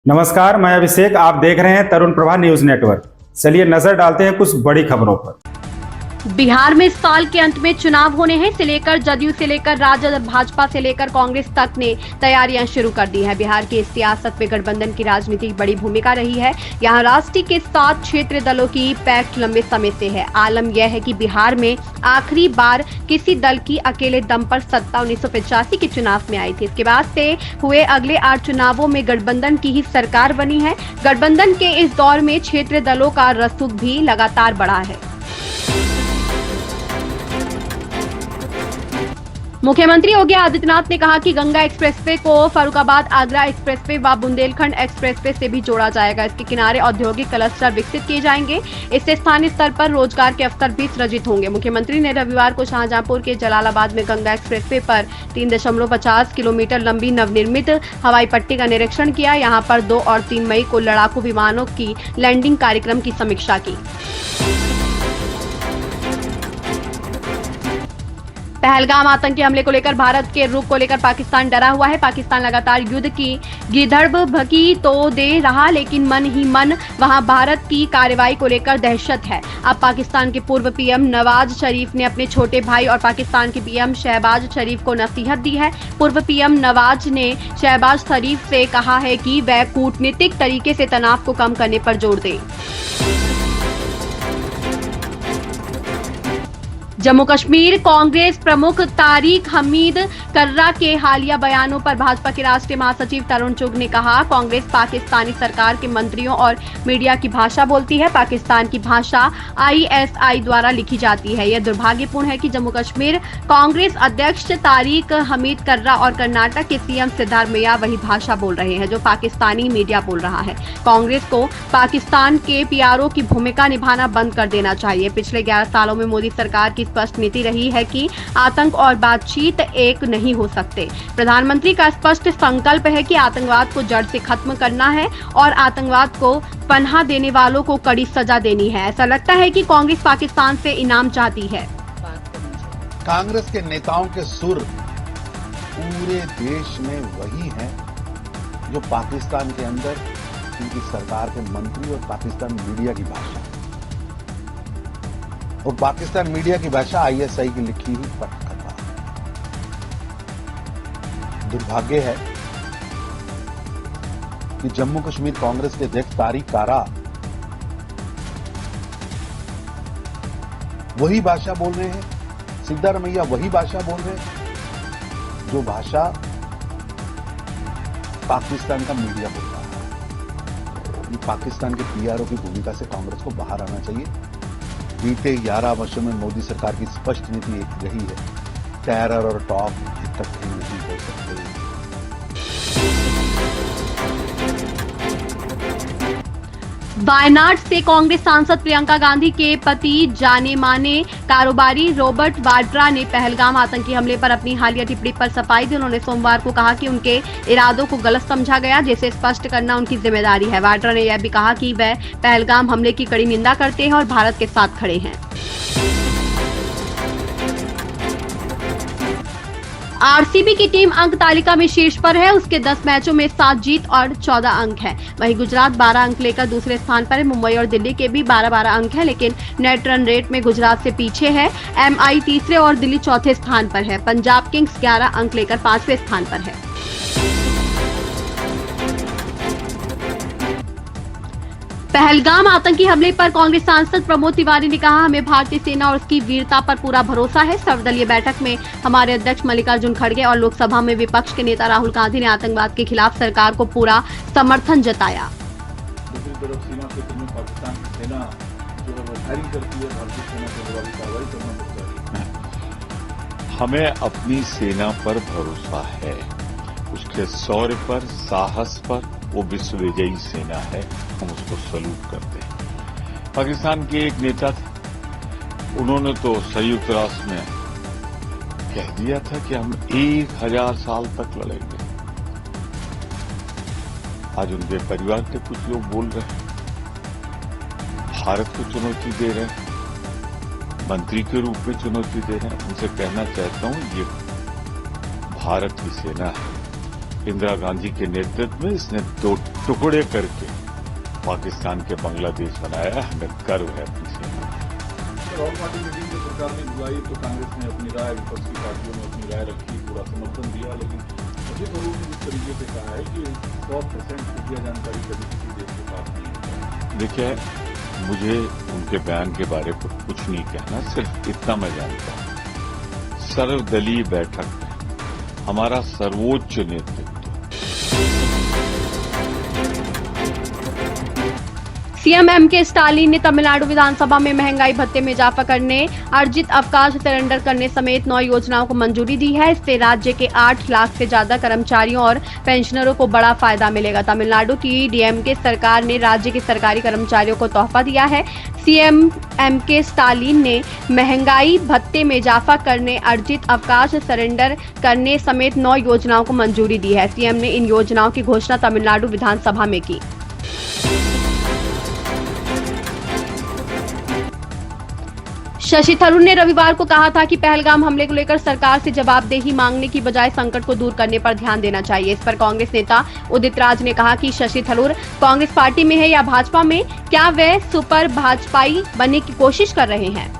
नमस्कार, मैं अभिषेक। आप देख रहे हैं तरुण प्रभा न्यूज नेटवर्क। चलिए नजर डालते हैं कुछ बड़ी खबरों पर। बिहार में इस साल के अंत में चुनाव होने हैं। से लेकर जदयू से लेकर राजद और भाजपा से लेकर कांग्रेस तक ने तैयारियां शुरू कर दी है। बिहार की इस सियासत में गठबंधन की राजनीति की बड़ी भूमिका रही है। यहां राष्ट्रीय के 7 क्षेत्रीय दलों की पैक्ट लंबे समय से है। आलम यह है कि बिहार में आखिरी बार किसी दल की अकेले दम पर सत्ता 1985 के चुनाव में आई थी। इसके बाद से हुए अगले 8 चुनावों में गठबंधन की ही सरकार बनी है। गठबंधन के इस दौर में क्षेत्रीय दलों का रसूख भी लगातार बढ़ा है। मुख्यमंत्री योगी आदित्यनाथ ने कहा कि गंगा एक्सप्रेसवे को फर्रुखाबाद आगरा एक्सप्रेसवे व बुंदेलखंड एक्सप्रेसवे से भी जोड़ा जाएगा। इसके किनारे औद्योगिक क्लस्टर विकसित किए जाएंगे। इससे स्थानीय स्तर पर रोजगार के अवसर भी सृजित होंगे। मुख्यमंत्री ने रविवार को शाहजहांपुर के जलालाबाद में गंगा एक्सप्रेसवे पर 3.50 किलोमीटर लंबी नवनिर्मित हवाई पट्टी का निरीक्षण किया। यहाँ पर 2 और 3 मई को लड़ाकू विमानों की लैंडिंग कार्यक्रम की समीक्षा की। पहलगाम आतंकी हमले को लेकर भारत के रुख को लेकर पाकिस्तान डरा हुआ है। पाकिस्तान लगातार युद्ध की गिरधड़बकी तो दे रहा, लेकिन मन ही मन वहां भारत की कार्रवाई को लेकर दहशत है। अब पाकिस्तान के पूर्व पीएम नवाज शरीफ ने अपने छोटे भाई और पाकिस्तान के पीएम शहबाज शरीफ को नसीहत दी है। पूर्व पीएम नवाज ने शहबाज शरीफ से कहा है कि वह कूटनीतिक तरीके से तनाव को कम करने पर जोर दें। जम्मू कश्मीर कांग्रेस प्रमुख तारिक हमीद कर्रा के हालिया बयानों पर भाजपा के राष्ट्रीय महासचिव तरुण चुग ने कहा, कांग्रेस पाकिस्तानी सरकार के मंत्रियों और मीडिया की भाषा बोलती है। पाकिस्तान की भाषा आईएसआई द्वारा लिखी जाती है। यह दुर्भाग्यपूर्ण है कि जम्मू कश्मीर कांग्रेस अध्यक्ष तारिक हमीद कर्रा और कर्नाटक के सीएम सिद्धारमैया वही भाषा बोल रहे हैं जो पाकिस्तानी मीडिया बोल रहा है। कांग्रेस को पाकिस्तान के पीआरओ की भूमिका निभाना बंद कर देना चाहिए। पिछले 11 सालों में मोदी सरकार की स्पष्ट नीति रही है कि आतंक और बातचीत एक नहीं हो सकते। प्रधानमंत्री का स्पष्ट संकल्प है कि आतंकवाद को जड़ से खत्म करना है और आतंकवाद को पनाह देने वालों को कड़ी सजा देनी है। ऐसा लगता है कि कांग्रेस पाकिस्तान से इनाम चाहती है। कांग्रेस के नेताओं के सुर पूरे देश में वही हैं जो पाकिस्तान के अंदर उनकी सरकार के मंत्री और पाकिस्तान मीडिया की भाषा, और पाकिस्तान मीडिया की भाषा आईएसआई की लिखी हुई पटकथा। दुर्भाग्य है कि जम्मू कश्मीर कांग्रेस के अध्यक्ष तारिक कारा वही भाषा बोल रहे हैं, सिद्धारमैया वही भाषा बोल रहे हैं जो भाषा पाकिस्तान का मीडिया बोल रहा है। ये पाकिस्तान के पीआरओ की भूमिका से कांग्रेस को बाहर आना चाहिए। बीते 11 वर्षों में मोदी सरकार की स्पष्ट नीति रही है, टेरर और टॉप इकट्ठे नहीं हो सकते। वायनाड से कांग्रेस सांसद प्रियंका गांधी के पति जाने माने कारोबारी रॉबर्ट वाड्रा ने पहलगाम आतंकी हमले पर अपनी हालिया टिप्पणी पर सफाई दी। उन्होंने सोमवार को कहा कि उनके इरादों को गलत समझा गया, जिसे स्पष्ट करना उनकी जिम्मेदारी है। वाड्रा ने यह भी कहा कि वह पहलगाम हमले की कड़ी निंदा करते हैं और भारत के साथ खड़े हैं। आरसीबी की टीम अंक तालिका में शीर्ष पर है। उसके 10 मैचों में 7 जीत और 14 अंक है। वहीं गुजरात 12 अंक लेकर दूसरे स्थान पर है। मुंबई और दिल्ली के भी 12-12 अंक है, लेकिन नेट रन रेट में गुजरात से पीछे है। एमआई तीसरे और दिल्ली चौथे स्थान पर है। पंजाब किंग्स 11 अंक लेकर 5वें स्थान पर है। पहलगाम आतंकी हमले पर कांग्रेस सांसद प्रमोद तिवारी ने कहा, हमें भारतीय सेना और उसकी वीरता पर पूरा भरोसा है। सर्वदलीय बैठक में हमारे अध्यक्ष मल्लिकार्जुन खड़गे और लोकसभा में विपक्ष के नेता राहुल गांधी ने आतंकवाद के खिलाफ सरकार को पूरा समर्थन जताया। दूसरी तरफ सीमा क्षेत्र में पाकिस्तान की सेना जो है वो फायरिंग करती है, भारतीय सेना पर जवाबी कार्रवाई करना पड़ता है। हमें अपनी सेना पर भरोसा है, उसके शौर्य पर, साहस पर। वो विश्व विजयी सेना है, हम उसको सल्यूट करते हैं। पाकिस्तान के एक नेता थे, उन्होंने तो संयुक्त राष्ट्र में कह दिया था कि हम 1000 साल तक लड़ेंगे। आज उनके परिवार के कुछ लोग बोल रहे हैं, भारत को चुनौती दे रहे हैं, मंत्री के रूप में चुनौती दे रहे हैं। उनसे कहना चाहता हूं, ये भारत की सेना है, इंदिरा गांधी के नेतृत्व में इसने 2 टुकड़े करके पाकिस्तान के बांग्लादेश बनाया। हमें गर्व है अपनी सेना पर। सर, ऑल पार्टी मीटिंग जो सरकार ने बुलाई तो कांग्रेस ने अपनी राय, विपक्ष की पार्टियों ने अपनी राय रखी, पूरा समर्थन दिया, लेकिन अजित थरूर ने जिस तरीके से कहा है कि 100% खुफिया जानकारी कभी किसी देश के पास नहीं है। देखिए, मुझे उनके बयान के बारे में कुछ नहीं कहना, सिर्फ इतना मैं जानता हूं, सर्वदलीय बैठक में हमारा सर्वोच्च नेतृत्व सीएम एमके स्टालिन ने तमिलनाडु विधानसभा में महंगाई भत्ते में इजाफा करने, अर्जित अवकाश सरेंडर करने समेत 9 योजनाओं को मंजूरी दी है। इससे राज्य के 8 लाख से ज्यादा कर्मचारियों और पेंशनरों को बड़ा फायदा मिलेगा। तमिलनाडु की डीएमके सरकार ने राज्य के सरकारी कर्मचारियों को तोहफा दिया है। सीएम एमके स्टालिन ने महंगाई भत्ते में इजाफा करने, अर्जित अवकाश सरेंडर करने समेत 9 योजनाओं को मंजूरी दी है। सीएम ने इन योजनाओं की घोषणा तमिलनाडु विधानसभा में की। शशि थरूर ने रविवार को कहा था कि पहलगाम हमले को लेकर सरकार से जवाबदेही मांगने की बजाय संकट को दूर करने पर ध्यान देना चाहिए। इस पर कांग्रेस नेता उदित राज ने कहा कि शशि थरूर कांग्रेस पार्टी में है या भाजपा में, क्या वे सुपर भाजपाई बनने की कोशिश कर रहे हैं।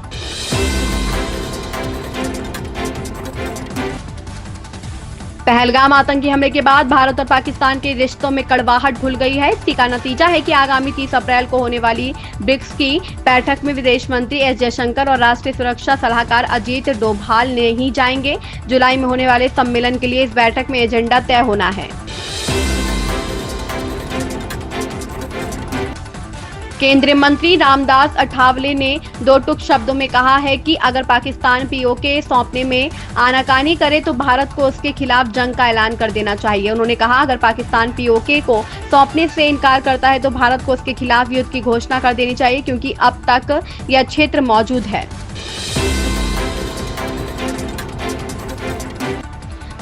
पहलगाम आतंकी हमले के बाद भारत और पाकिस्तान के रिश्तों में कड़वाहट घुल गई है। इसी का नतीजा है कि आगामी 30 अप्रैल को होने वाली ब्रिक्स की बैठक में विदेश मंत्री एस जयशंकर और राष्ट्रीय सुरक्षा सलाहकार अजीत डोभाल नहीं जाएंगे। जुलाई में होने वाले सम्मेलन के लिए इस बैठक में एजेंडा तय होना है। केंद्रीय मंत्री रामदास अठावले ने 2 टूक शब्दों में कहा है कि अगर पाकिस्तान पीओके सौंपने में आनाकानी करे तो भारत को उसके खिलाफ जंग का ऐलान कर देना चाहिए। उन्होंने कहा, अगर पाकिस्तान पीओके को सौंपने से इनकार करता है तो भारत को उसके खिलाफ युद्ध की घोषणा कर देनी चाहिए, क्योंकि अब तक यह क्षेत्र मौजूद है।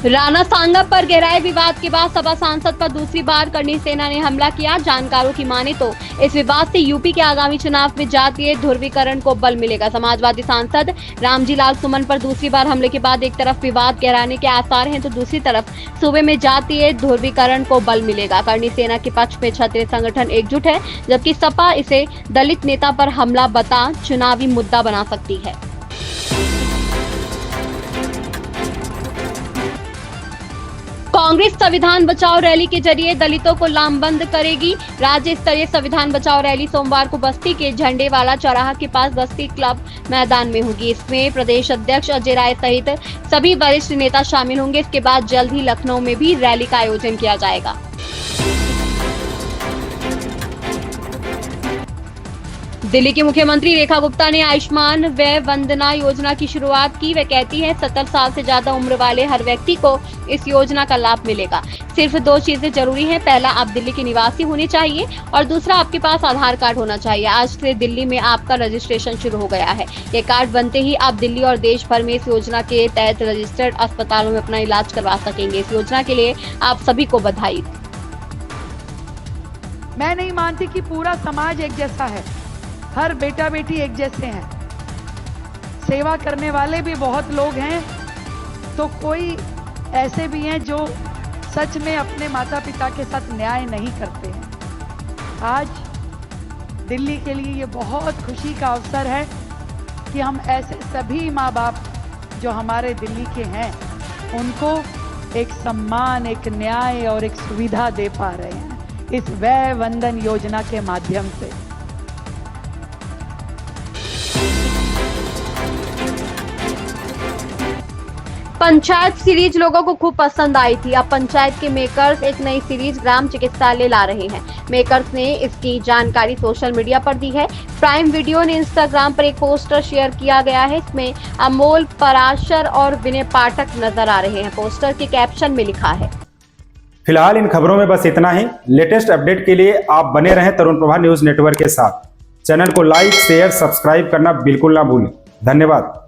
राणा सांगा पर गहराए विवाद के बाद सपा सांसद पर दूसरी बार करणी सेना ने हमला किया। जानकारों की माने तो इस विवाद से यूपी के आगामी चुनाव में जातीय ध्रुवीकरण को बल मिलेगा। समाजवादी सांसद रामजी लाल सुमन पर दूसरी बार हमले के बाद एक तरफ विवाद गहराने के आसार हैं तो दूसरी तरफ सूबे में जातीय ध्रुवीकरण को बल मिलेगा। करणी सेना के पक्ष में क्षत्रिय संगठन एकजुट है, जबकि सपा इसे दलित नेता पर हमला बता चुनावी मुद्दा बना सकती है। कांग्रेस संविधान बचाओ रैली के जरिए दलितों को लामबंद करेगी। राज्य स्तरीय संविधान बचाओ रैली सोमवार को बस्ती के झंडे वाला चौराहा के पास बस्ती क्लब मैदान में होगी। इसमें प्रदेश अध्यक्ष अजय राय सहित सभी वरिष्ठ नेता शामिल होंगे। इसके बाद जल्द ही लखनऊ में भी रैली का आयोजन किया जाएगा। दिल्ली की मुख्यमंत्री रेखा गुप्ता ने आयुष्मान व्यय वंदना योजना की शुरुआत की। वह कहती है 70 साल से ज्यादा उम्र वाले हर व्यक्ति को इस योजना का लाभ मिलेगा। सिर्फ 2 चीजें जरूरी हैं, पहला आप दिल्ली के निवासी होने चाहिए और दूसरा आपके पास आधार कार्ड होना चाहिए। आज से दिल्ली में आपका रजिस्ट्रेशन शुरू हो गया है। ये कार्ड बनते ही आप दिल्ली और देश भर में इस योजना के तहत रजिस्टर्ड अस्पतालों में अपना इलाज करवा सकेंगे। इस योजना के लिए आप सभी को बधाई। मैं नहीं मानती कि पूरा समाज एक जैसा है, हर बेटा बेटी एक जैसे हैं। सेवा करने वाले भी बहुत लोग हैं, तो कोई ऐसे भी हैं जो सच में अपने माता पिता के साथ न्याय नहीं करते हैं। आज दिल्ली के लिए ये बहुत खुशी का अवसर है कि हम ऐसे सभी माँ बाप जो हमारे दिल्ली के हैं उनको एक सम्मान, एक न्याय और एक सुविधा दे पा रहे हैं इस व्यय वंदन योजना के माध्यम से। पंचायत सीरीज लोगों को खूब पसंद आई थी। अब पंचायत के मेकर्स एक नई सीरीज ग्राम चिकित्सालय ला रहे हैं। मेकर्स ने इसकी जानकारी सोशल मीडिया पर दी है। प्राइम वीडियो ने इंस्टाग्राम पर एक पोस्टर शेयर किया गया है। इसमें अमोल पराशर और विनय पाठक नजर आ रहे हैं। पोस्टर के कैप्शन में लिखा है, फिलहाल इन खबरों में बस इतना ही। लेटेस्ट अपडेट के लिए आप बने रहें तरुण प्रभा न्यूज नेटवर्क के साथ। चैनल को लाइक, शेयर, सब्सक्राइब करना बिल्कुल ना भूलें। धन्यवाद।